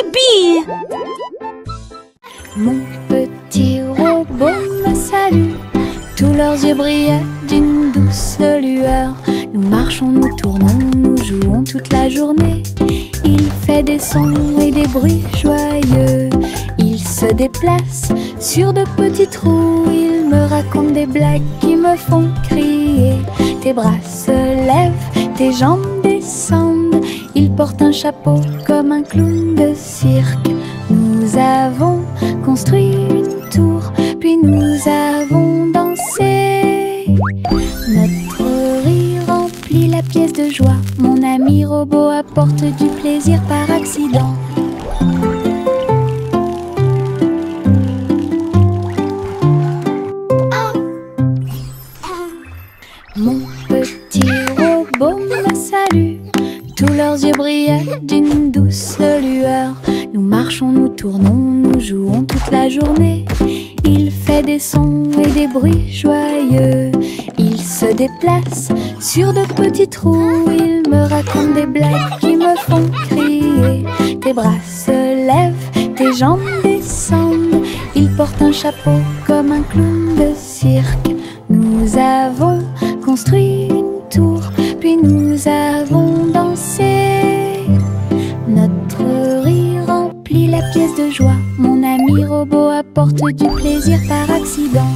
Youpi! Mon petit robot me salue, tous leurs yeux brillaient d'une douce lueur. Nous marchons, nous tournons, nous jouons toute la journée. Il fait des sons et des bruits joyeux. Il se déplace sur de petits trous. Il me raconte des blagues qui me font crier. Tes bras se lèvent, tes jambes descendent. Il porte un chapeau comme un clown de cirque. Nous avons construit une tour, puis nous avons dansé. Notre rire remplit la pièce de joie. Mon ami robot apporte du plaisir par accident. Mon petit robot me salue, tous leurs yeux brillaient d'une douce lueur. Nous marchons, nous tournons, nous jouons toute la journée. Il fait des sons et des bruits joyeux. Il se déplace sur de petits trous. Il me raconte des blagues qui me font crier. Tes bras se lèvent, tes jambes descendent. Il porte un chapeau comme un clown de cirque. Nous avons construit une tour, puis nous avons dansé. Notre rire remplit la pièce de joie. Mon ami robot apporte du plaisir par accident.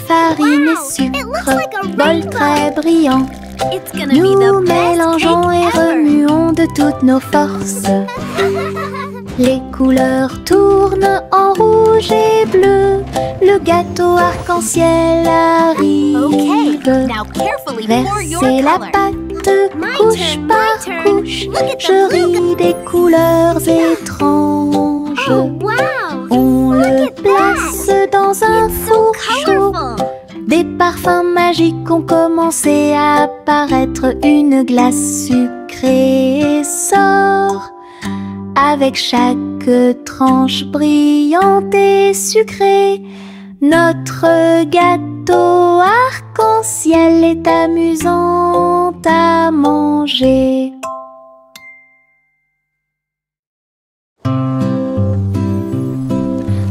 Farine et sucre, bol très brillant. Nous mélangeons et remuons de toutes nos forces. Les couleurs tournent en rouge et bleu. Le gâteau arc-en-ciel arrive. Versez la pâte couche par couche. Je ris des couleurs étranges. On le place dans un four chaud. Des parfums magiques ont commencé à apparaître. Une glace sucrée sort avec chaque tranche brillante et sucrée. Notre gâteau arc-en-ciel est amusant à manger.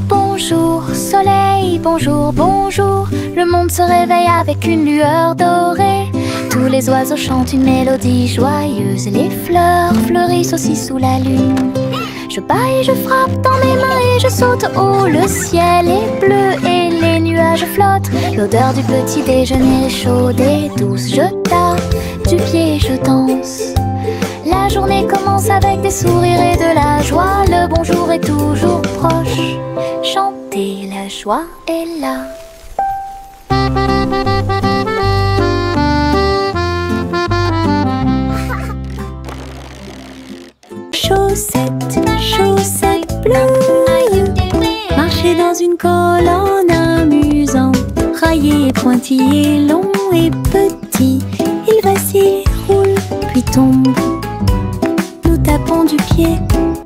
Bonjour soleil, bonjour, bonjour. Le monde se réveille avec une lueur dorée. Tous les oiseaux chantent une mélodie joyeuse. Les fleurs fleurissent aussi sous la lune. Je bats et je frappe dans mes mains et je saute haut. Le ciel est bleu et les nuages flottent. L'odeur du petit déjeuner est chaude et douce. Je tape du pied et je danse. La journée commence avec des sourires et de la joie. Le bonjour est toujours proche. Chantez, la joie est là. Chaussettes, chaussettes bleues, marcher dans une colonne amusant. Raillé, pointillé, long et petit, il vacille, roule, puis tombe. Nous tapons du pied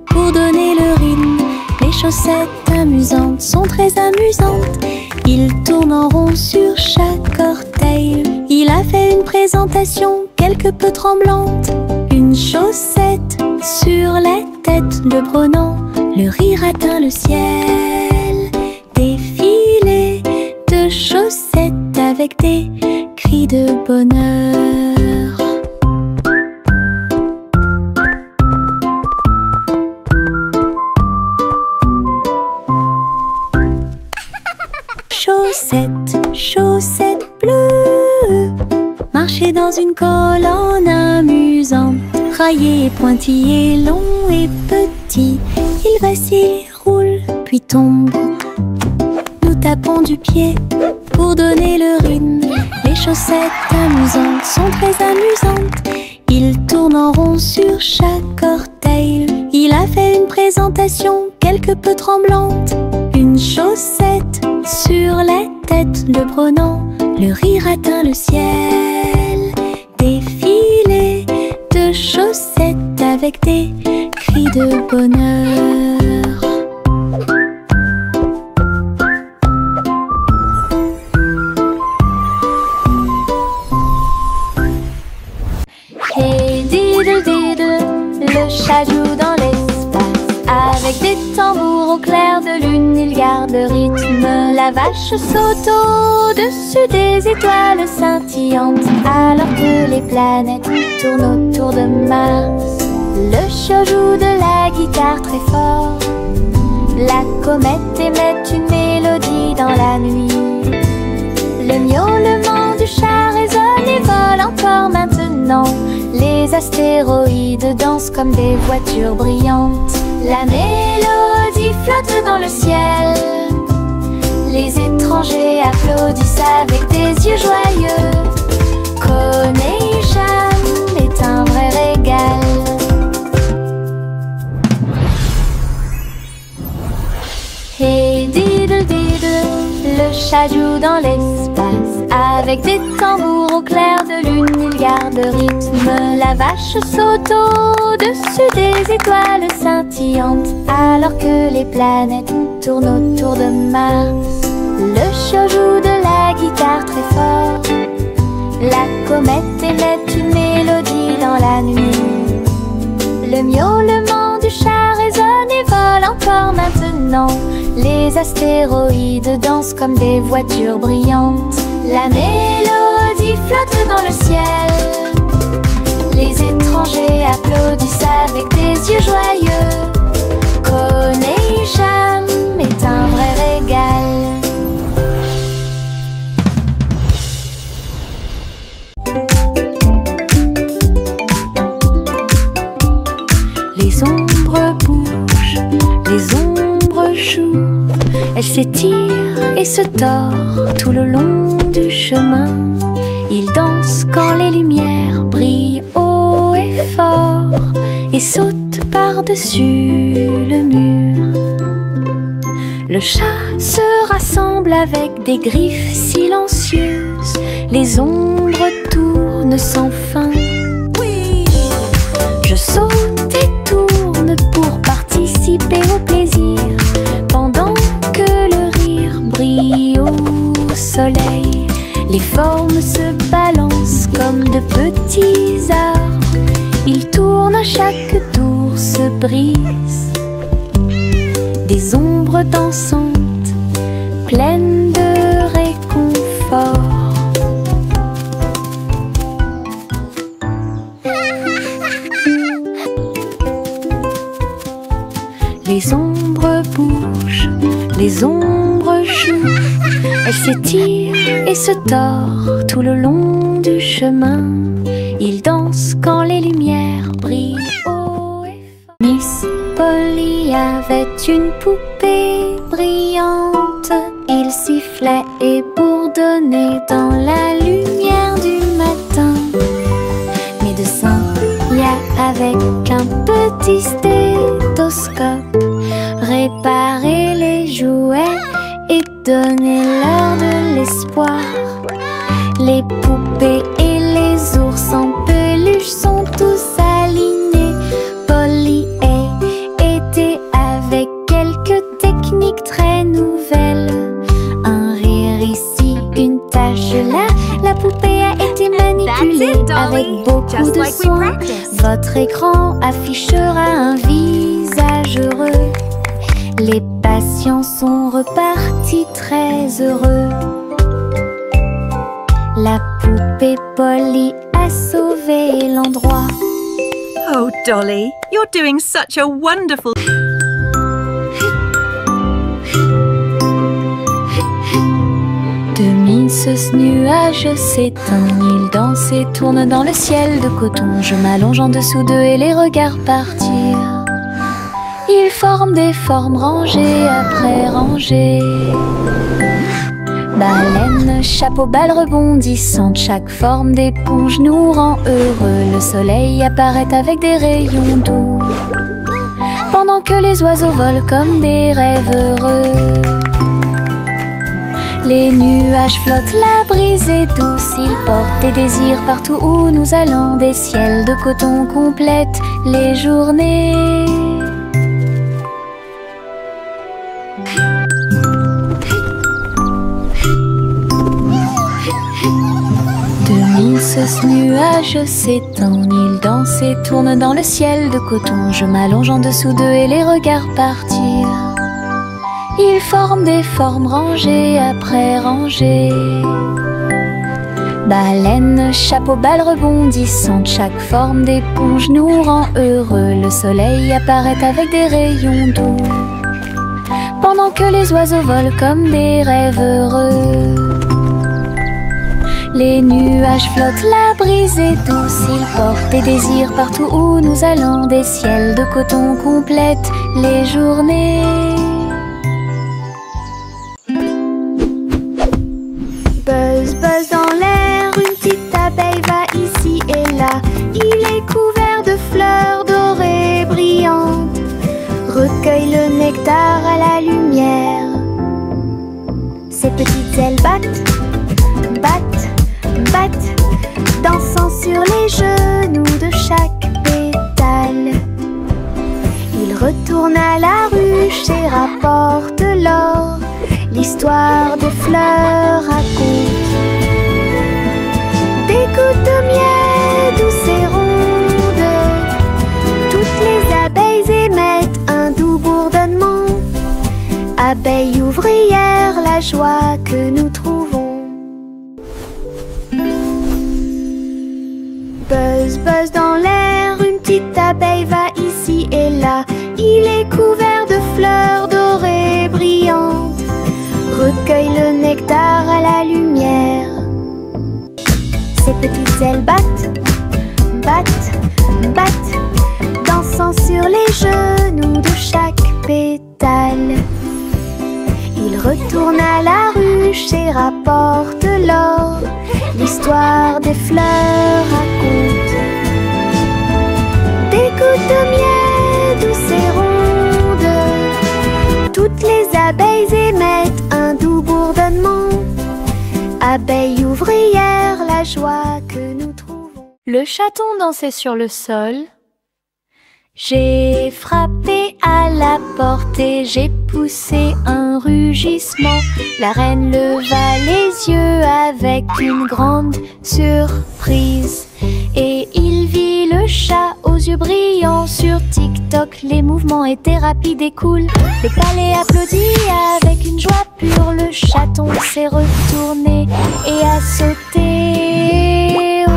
pour donner le rythme. Les chaussettes amusantes sont très amusantes. Il tourne en rond sur chaque orteil. Il a fait une présentation quelque peu tremblante. Une chaussette sur la tête le prenant. Le rire atteint le ciel. Défilé de chaussettes avec des cris de bonheur. Chaussettes, chaussettes bleues, marcher dans une colonne amusante. Raillé, pointillé, long et petit, il vacille, roule, puis tombe. Nous tapons du pied pour donner le rythme. Les chaussettes amusantes sont très amusantes. Il tourne en rond sur chaque orteil. Il a fait une présentation quelque peu tremblante. Une chaussette sur la tête le prenant. Le rire atteint le ciel. Défilé de chaussettes avec des cris de bonheur. La vache saute au-dessus des étoiles scintillantes, alors que les planètes tournent autour de Mars. Le chat joue de la guitare très fort. La comète émet une mélodie dans la nuit. Le miaulement du chat résonne et vole encore maintenant. Les astéroïdes dansent comme des voitures brillantes. La mélodie flotte dans le ciel. Les étrangers applaudissent avec des yeux joyeux. Connaît-Cham est un vrai régal. Hey diddle diddle, le chat joue dans l'espace. Avec des tambours au clair de lune, il garde rythme. La vache saute au-dessus des étoiles scintillantes, alors que les planètes tournent autour de Mars. Le chat joue de la guitare très fort. La comète émet une mélodie dans la nuit. Le miaulement du chat résonne et vole encore maintenant. Les astéroïdes dansent comme des voitures brillantes. La mélodie flotte dans le ciel. Les étrangers applaudissent avec des yeux joyeux. Connaît-Cham est un vrai régal. Les ombres bougent, les ombres jouent. Elles s'étirent et se tordent tout le long du chemin. Ils dansent quand les lumières brillent haut et fort et sautent par-dessus le mur. Le chat se rassemble avec des griffes silencieuses. Les ombres tournent sans fin. Je saute et tourne pour participer au plaisir, pendant que le rire brille au soleil. Les formes se balancent comme de petits arbres. Ils tournent à chaque tour, se brisent. Des ombres dansantes, pleines de réconfort. Les ombres bougent, les ombres jouent. Elles s'étirent et se tordent tout le long du chemin. Ils dansent quand les lumières brillent haut et fort. Miss Polly avait une poupée brillante. Il sifflait et bourdonnait dans la lumière du matin. Médecin, avec un petit stéthoscope, réparer les jouets et donner-leur de l'espoir. Les poupées et les ours en peluche sont tous alignés. Polly était avec quelques techniques très nouvelles. Un rire ici, une tache là. La poupée a été manipulée avec beaucoup de soin. Votre écran affichera un visage heureux. Les patients sont repartis très heureux. La poupée Polly a sauvé l'endroit. Oh, Dolly, you're doing such a wonderful... Ce nuage s'éteint, il danse et tourne dans le ciel de coton. Je m'allonge en dessous d'eux et les regarde partir. Ils forment des formes rangées après rangées. Baleines, chapeau, balles rebondissantes, chaque forme d'éponge nous rend heureux. Le soleil apparaît avec des rayons doux, pendant que les oiseaux volent comme des rêves heureux. Les nuages flottent, la brise est douce, ils portent des désirs partout où nous allons. Des ciels de coton complètent les journées. Ce nuage s'étend, il danse et tourne dans le ciel de coton. Je m'allonge en dessous d'eux et les regarde partir. Ils forment des formes rangées après rangées. Baleine, chapeau, balle rebondissante, chaque forme d'éponge nous rend heureux. Le soleil apparaît avec des rayons doux, pendant que les oiseaux volent comme des rêves heureux. Les nuages flottent, la brise est douce, ils portent des désirs partout où nous allons. Des ciels de coton complètent les journées. Buzz, buzz dans l'air, une petite abeille va ici et là. Il est couvert de fleurs dorées brillantes, recueille le nectar à la lumière. Ses petites ailes battent, battent, battent, dansant sur les genoux de chaque pétale. Il retourne à la ruche et rapporte l'or. L'histoire des fleurs raconte des gouttes de miel douces et rondes. Toutes les abeilles émettent un doux bourdonnement. Abeilles ouvrières, la joie que nous trouvons. Buzz, buzz dans l'air, une petite abeille va ici et là. Il est couvert de fleurs dorées brillantes, recueille le nectar à la lumière. Ses petites ailes battent, battent, battent, dansant sur les genoux de chaque pétale. Il retourne à la ruche et rapporte l'or. L'histoire des fleurs raconte des gouttes de miel douces et rondes. Toutes les abeilles émettent un doux bourdonnement. Abeilles ouvrières, la joie que nous trouvons. Le chaton dansait sur le sol. J'ai frappé à la porte et j'ai poussé un rugissement. La reine leva les yeux avec une grande surprise, et il vit le chat aux yeux brillants. Sur TikTok, les mouvements étaient rapides et cool. Le palais applaudit avec une joie pure. Le chaton s'est retourné et a sauté. Oh,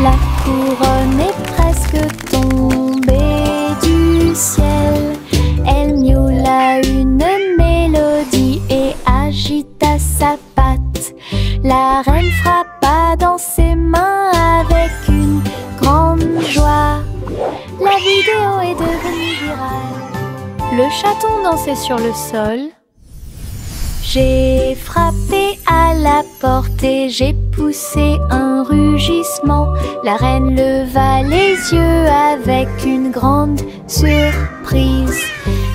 la couronne est presque tombée du ciel. Elle miaula une mélodie et agita sa patte. La reine frappa dans ses mains avec une grande joie. La vidéo est devenue virale. Le chaton dansait sur le sol. J'ai frappé à la porte et j'ai poussé un rugissement. La reine leva les yeux avec une grande surprise,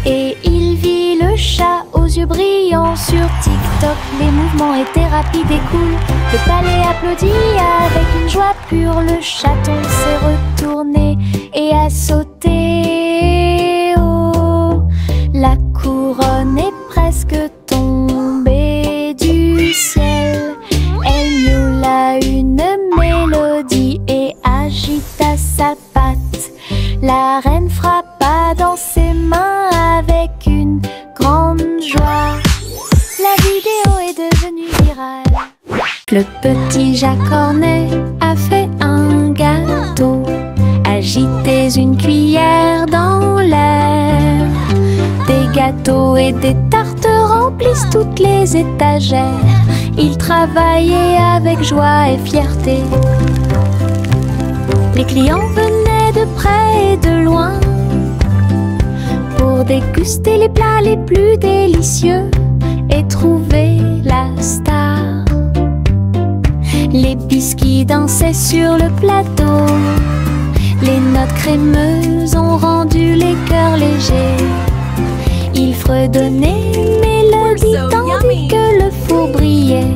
et il vit le chat aux yeux brillants. Sur TikTok, les mouvements étaient rapides et cool. Le palais applaudit avec une joie pure. Le chaton s'est retourné et a sauté. Oh, la couronne est presque tombée du ciel. Elle miaula une mélodie et agita sa patte. La reine frappa dans ses mains avec une grande joie. La vidéo est devenue virale. Le petit Jacques Cornet a fait un gâteau. Agitez une cuillère dans l'air. Des gâteaux et des tartes remplissent toutes les étagères. Il travaillait avec joie et fierté. Les clients venaient de près et de loin pour déguster les plats les plus délicieux et trouver la star. Les biscuits dansaient sur le plateau. Les notes crémeuses ont rendu les cœurs légers. Il fredonnait une mélodie tandis que le four brillait.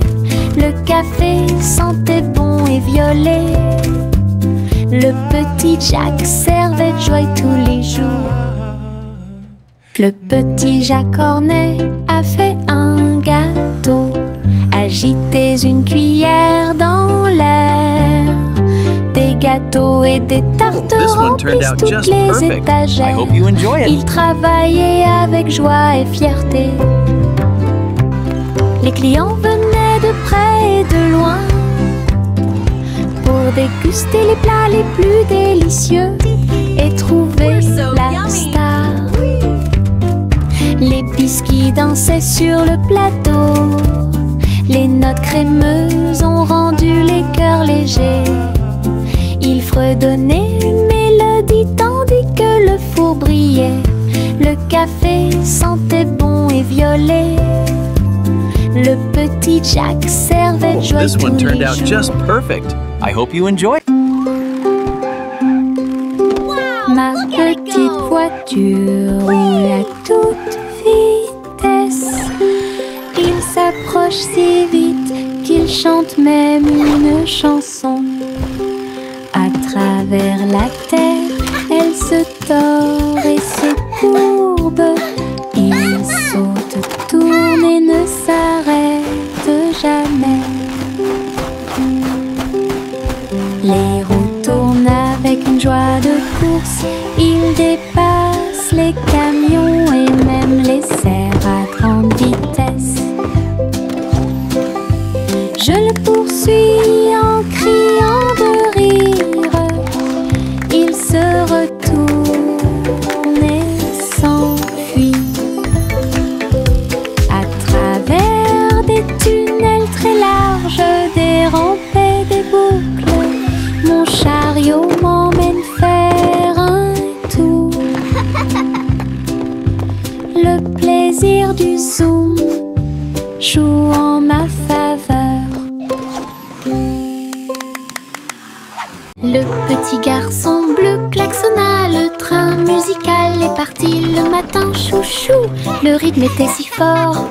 Le café sentait bon et violet. Le petit Jacques servait de joie tous les jours. Le petit Jacques Cornet a fait un gâteau. Agitez une cuillère dans l'air. Des gâteaux et et des tartes This one turned remplissent out toutes just les perfect. I étagères. hope you enjoy it. Il travaillait avec joie et fierté. Les clients venaient de près et de loin pour déguster les plats les plus délicieux et trouver la star. Les biscuits dansaient sur le plateau. Les notes crémeuses ont rendu les cœurs légers. Ils fredonnaient une mélodie tandis que le four brillait. Le café sentait bon et violet. Le petit Jack servait de joie This tous one turned les out jours. just perfect. I hope you enjoy it. Ma petite voiture roule à toute vitesse. Il s'approche si vite qu'il chante même une chanson. À travers la terre, elle se tord et se courbe. Il saute, tourne et ne s'arrête jamais. Les roues tournent avec une joie de course. Il dépasse les camions et même les cerfs à grande vitesse. Je le poursuis en criant de rire. Il se retourne et s'enfuit. À travers des tunnels très larges, des rampes et des boucles, mon chariot m'emmène faire un tour. Le plaisir du zoom joue en ma faveur. Le petit garçon bleu klaxonna, le train musical est parti le matin, chouchou. Le rythme était si fort,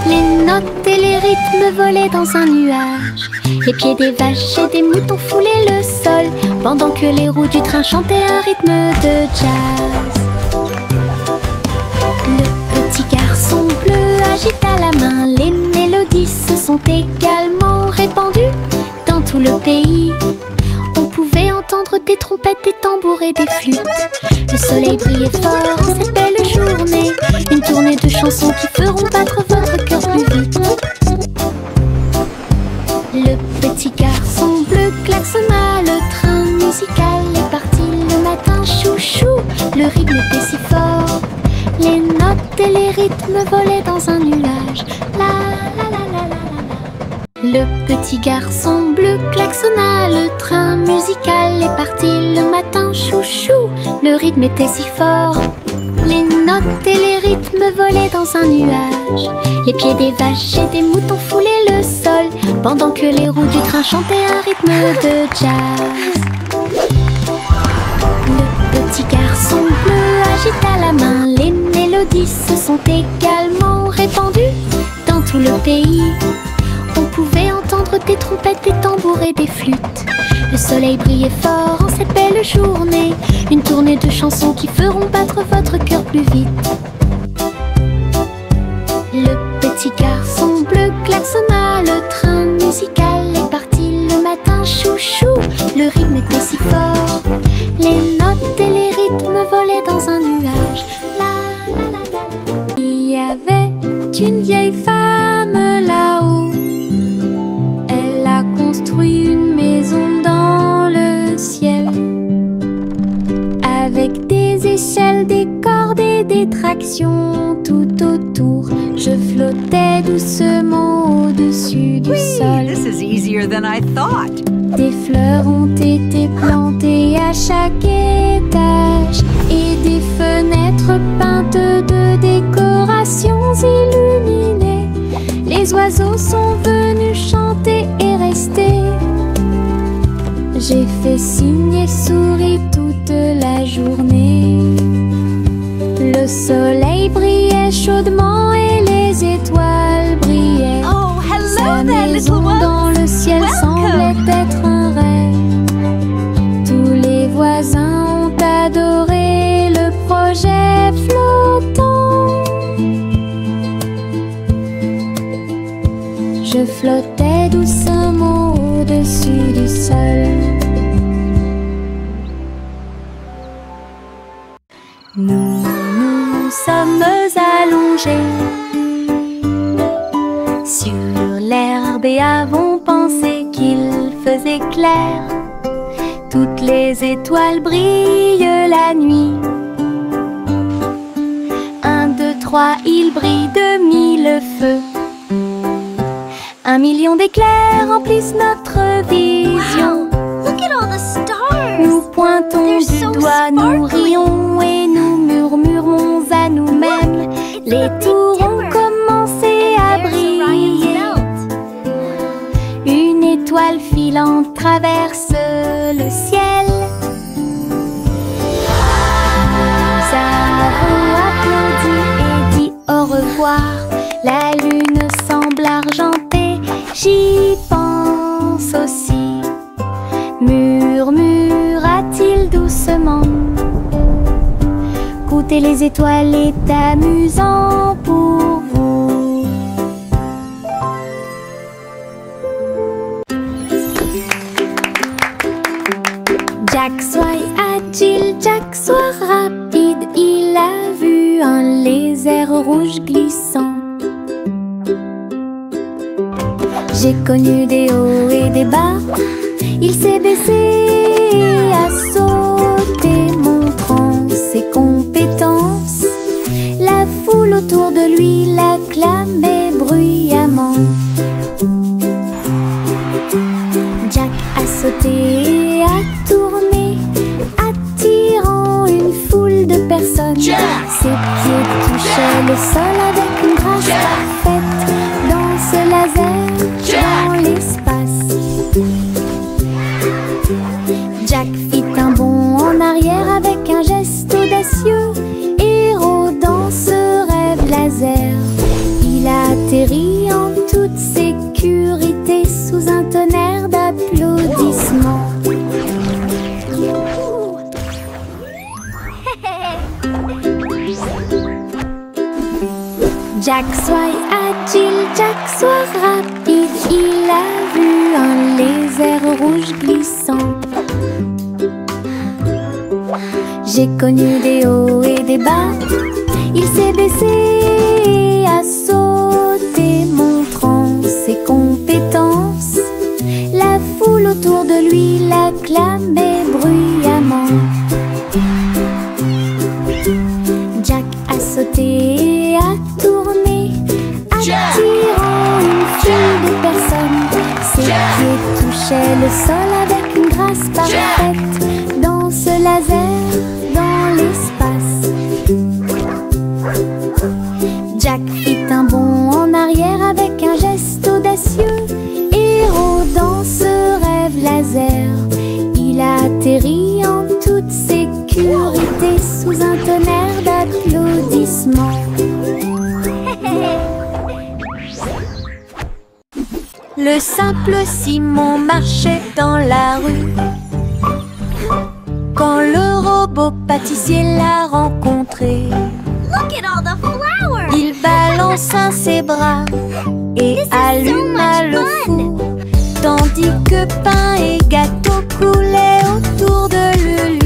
les notes et les rythmes volaient dans un nuage. Les pieds des vaches et des moutons foulaient le sol, pendant que les roues du train chantaient un rythme de jazz. Le petit garçon bleu agita la main, les mélodies se sont également répandues dans tout le pays. On pouvait entendre des trompettes, des tambours et des flûtes. Le soleil brillait fort en cette belle journée. Une tournée de chansons qui feront battre votre cœur plus vite. Le petit garçon bleu klaxonna, le train musical est parti le matin, chouchou. Le rythme était si fort, les notes et les rythmes volaient dans un nuage. La la la la la la. Le petit garçon bleu klaxonna, le train musical est parti le matin, chouchou. Le rythme était si fort, les notes et les rythmes volaient dans un nuage. Les pieds des vaches et des moutons foulaient le sol, pendant que les roues du train chantaient un rythme de jazz. Le petit garçon bleu agita la main, les mélodies se sont également répandues dans tout le pays. On pouvait entendre des trompettes, des tambours et des flûtes. Le soleil brillait fort en cette belle journée. Une tournée de chansons qui feront battre votre cœur plus vite. Le petit garçon bleu klaxonna, le train musical est parti le matin, chouchou. Le rythme était si fort, les notes et les rythmes volaient dans un nuage. La la la la. Il y avait une vieille femme là-haut. Elle a construit une maison dans le ciel, avec des échelles, des cordes et des tractions tout autour. Je flottais doucement au-dessus du sol. This is easier than I thought. Des fleurs ont été plantées à chaque étage et des fenêtres peintes de décorations illuminées. Les oiseaux sont venus chanter et rester. J'ai fait signe et souri toute la journée. Le soleil brillait chaudement et les étoiles brillaient. Oh, Sa hello there, maison little dans one. le ciel semblait être un rêve. Tous les voisins ont adoré le projet flottant. Je flottais doucement au-dessus du sol. Sur l'herbe et avons pensé qu'il faisait clair. Toutes les étoiles brillent la nuit. 1, 2, 3, il brille de 1000 feux. 1 million d'éclairs remplissent notre vision. Look at all the stars. Nous pointons They're du so doigt, nous sparkly. rions et nous murmurons à nous-mêmes. Les tours ont commencé à briller. Une étoile filante traverse le ciel. Nous avons applaudi et dit au revoir. La lune semble argentée, j'y pense aussi. Murmura-t-il doucement. Goûter les étoiles est amusant pour vous. Jack soit agile, Jack soit rapide. Il a vu un lézard rouge glissant. J'ai connu des hauts et des bas. Il s'est baissé, a sauté, montrant ses compétences. La foule autour de lui l'acclamait bruyamment. Jack a sauté et a tourné, attirant une foule de personnes. Ses pieds touchaient le sol avec une grâce parfaite. Dans ce laser, dans l'espace. Jack fit un bond en arrière avec un geste audacieux. Héros dans ce rêve laser. Il a atterri en toute sécurité sous un tonnerre d'applaudissements. Jack soit agile, Jack soit rapide. Il a vu un lézard rouge glissant. J'ai connu des hauts et des bas. Il s'est baissé, a sauté, montrant ses compétences. La foule autour de lui l'acclamait bruyamment. Jack a sauté et a tourné, attirant une foule de personnes. Ses pieds touchaient le sol avec une grâce parfaite. Dans ce laser, dans l'espace. Jack fit un bond en arrière avec un geste audacieux. Héros dans ce rêve laser. Il a atterri en toute sécurité sous un tonnerre d'applaudissements. Le simple Simon marchait dans la rue quand le robot pâtissier l'a rencontré. Look at all the flowers. Il balança ses bras et alluma le four, tandis que pain et gâteau coulaient autour de lui.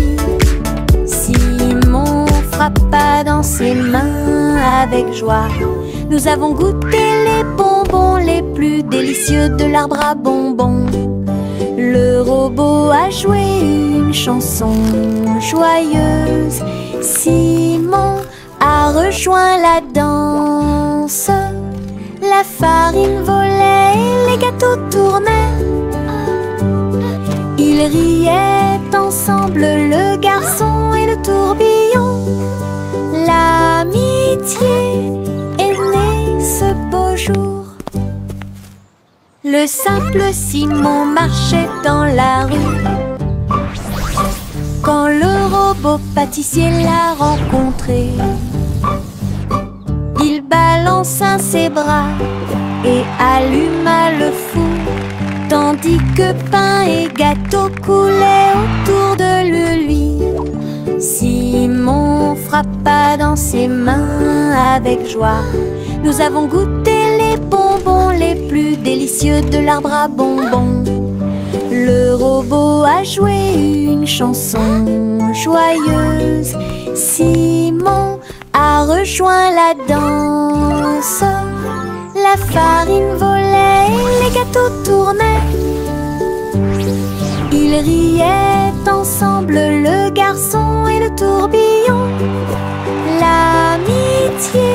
Simon frappa dans ses mains avec joie. Nous avons goûté les bonbons les plus délicieux de l'arbre à bonbons. Le robot a joué une chanson joyeuse. Simon a rejoint la danse. La farine volait et les gâteaux tournaient. Ils riaient ensemble, le garçon et le tourbillon. L'amitié est née ce beau jour. Le simple Simon marchait dans la rue quand le robot pâtissier l'a rencontré. Il balança ses bras et alluma le four, tandis que pain et gâteau coulaient autour de lui. Simon frappa dans ses mains avec joie. Nous avons goûté les bonbons les plus délicieux de l'arbre à bonbons. Le robot a joué une chanson joyeuse. Simon a rejoint la danse. La farine volait, les gâteaux tournaient. Ils riaient ensemble, le garçon et le tourbillon. L'amitié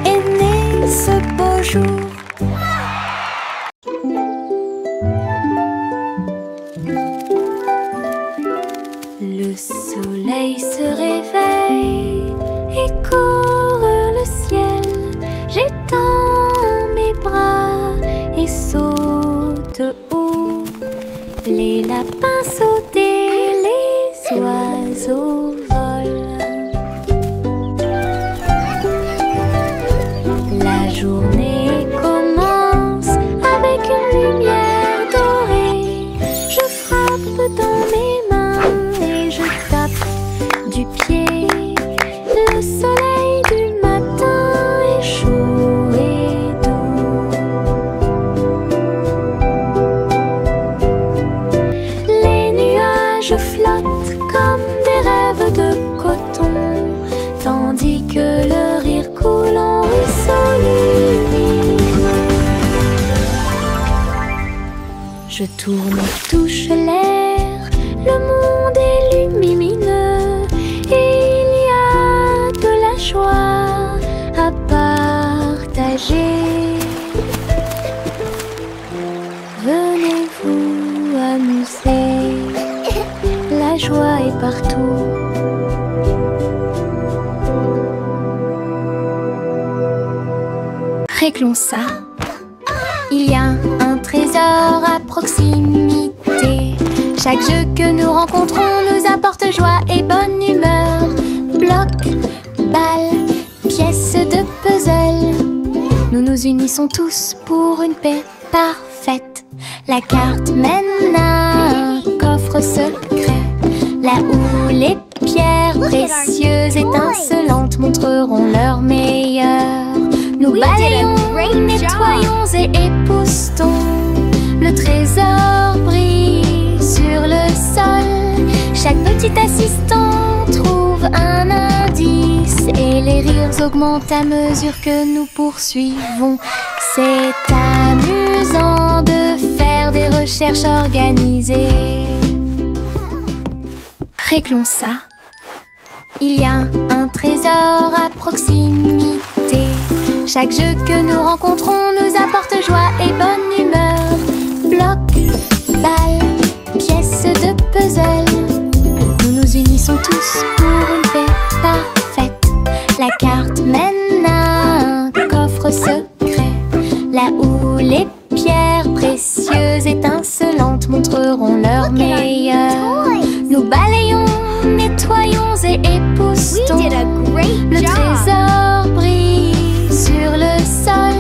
est née ce beau jour. Le soleil se réveille et court le ciel. J'étends mes bras et saute haut. Les lapins sautent et les oiseaux volent. La journée commence avec une lumière dorée. Je frappe dans mes mains et je tape du pied. Le soleil du matin est chaud et doux. Les nuages flottent comme des rêves de coton, tandis que le rire coule en ruisseau lumineux. Je tourne, touche l'air, le monde est lumineux et il y a de la joie à partager. Venez vous amuser, la joie est partout. Réglons ça. Il y a un trésor à proximité. Chaque jeu que nous rencontrons nous apporte joie et bonne humeur. Bloc, balle, pièces de puzzle. Nous nous unissons tous pour une paix parfaite. La carte mène à un coffre secret, là où les pierres précieuses étincelantes montreront leur meilleur. Nous balayons, nettoyons et époustons. Le trésor brille sur le sol. Chaque petit assistant trouve un indice et les rires augmentent à mesure que nous poursuivons. C'est amusant de faire des recherches organisées. Réglons ça. Il y a un trésor à proximité. Chaque jeu que nous rencontrons nous apporte joie et bonne humeur. Bloc, balle, pièces de puzzle. Nous nous unissons tous pour une paix parfaite. La carte mène à un coffre secret, là où les pierres précieuses étincelantes montreront leur meilleur. Nous balayons, nettoyons et époustons. Le trésor brille sur le sol.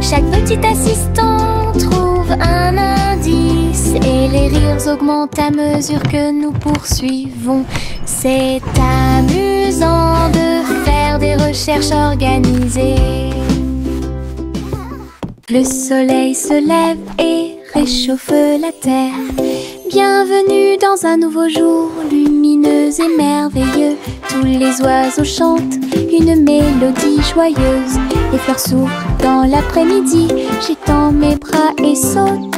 Chaque petit assistant trouve un indice et les rires augmentent à mesure que nous poursuivons. C'est amusant de faire des recherches organisées. Le soleil se lève et réchauffe la terre. Bienvenue dans un nouveau jour lumineux et merveilleux. Tous les oiseaux chantent une mélodie joyeuse. Les fleurs s'ouvrent dans l'après-midi. J'étends mes bras et saute.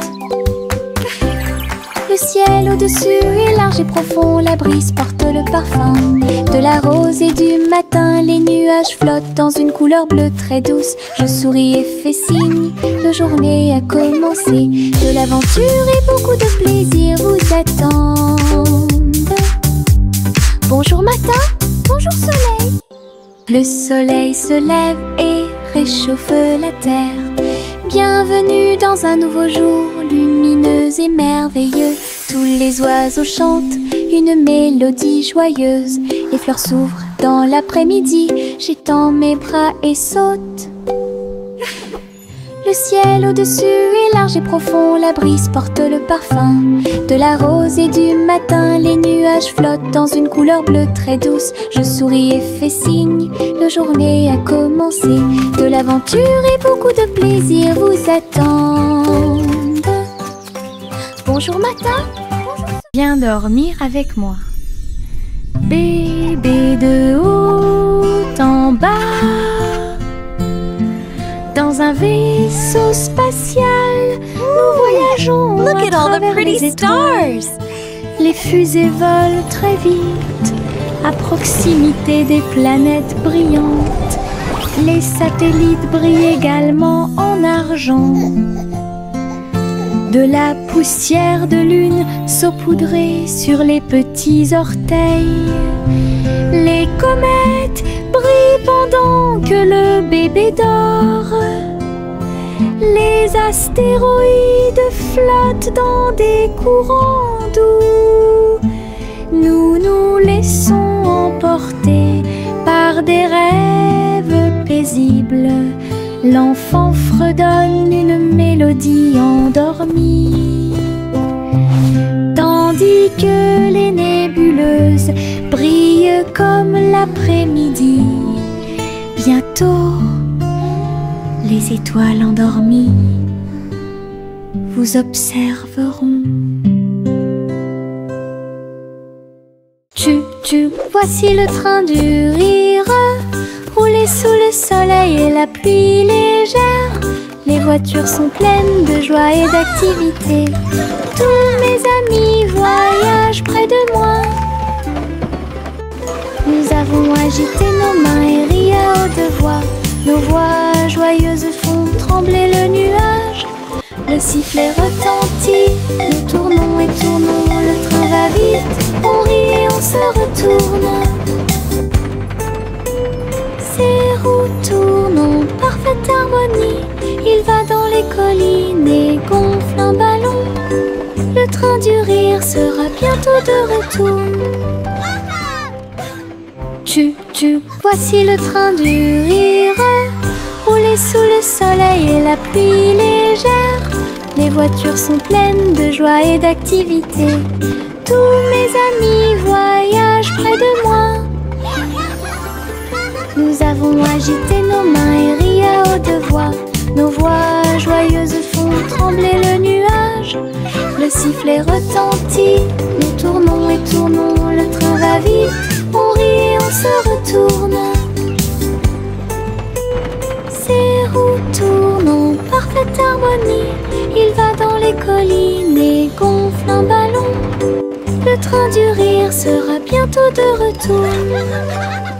Le ciel au-dessus est large et profond. La brise porte le parfum de la rose et du matin. Les nuages flottent dans une couleur bleue très douce. Je souris et fais signe, la journée a commencé. De l'aventure et beaucoup de plaisir vous attendent. Bonjour matin, bonjour soleil. Le soleil se lève et réchauffe la terre. Bienvenue dans un nouveau jour lumineux et merveilleux. Tous les oiseaux chantent une mélodie joyeuse. Les fleurs s'ouvrent dans l'après-midi. J'étends mes bras et saute. Le ciel au-dessus est large et profond. La brise porte le parfum de la rose et du matin. Les nuages flottent dans une couleur bleue très douce. Je souris et fais signe, la journée a commencé. De l'aventure et beaucoup de plaisir vous attendent. Bonjour matin, viens dormir avec moi. Bébé de haut en bas, dans Dans un vaisseau spatial, nous voyageons Look à at all the travers pretty les étoiles. stars. Les fusées volent très vite, à proximité des planètes brillantes. Les satellites brillent également en argent. De la poussière de lune saupoudrée sur les petits orteils. Les comètes brillent pendant que le bébé dort. Les astéroïdes flottent dans des courants doux. Nous nous laissons emporter par des rêves paisibles. L'enfant fredonne une mélodie endormie, tandis que les nébuleuses brillent comme l'après-midi. Bientôt, les étoiles endormies vous observeront. Voici le train du rire, rouler sous le soleil et la pluie légère. Les voitures sont pleines de joie et d'activité. Tous mes amis voyagent près de moi. Nous avons agité nos mains et ri à haute voix. Nos voix joyeuses font trembler le nuage. Le sifflet retentit, nous tournons et tournons. Le train va vite, on rit et on se retourne. Ces roues tournent en parfaite harmonie. Il va dans les collines et gonfle un ballon. Le train du rire sera bientôt de retour. Voici le train du rire, rouler sous le soleil et la pluie légère. Les voitures sont pleines de joie et d'activité. Tous mes amis voyagent près de moi. Nous avons agité nos mains et ri à haute voix. Nos voix joyeuses font trembler le nuage. Le sifflet retentit, nous tournons et tournons. Le train va vite, on rit et on se retourne. Ces roues tournent en parfaite harmonie. Il va dans les collines et gonfle un ballon. Le train du rire sera bientôt de retour.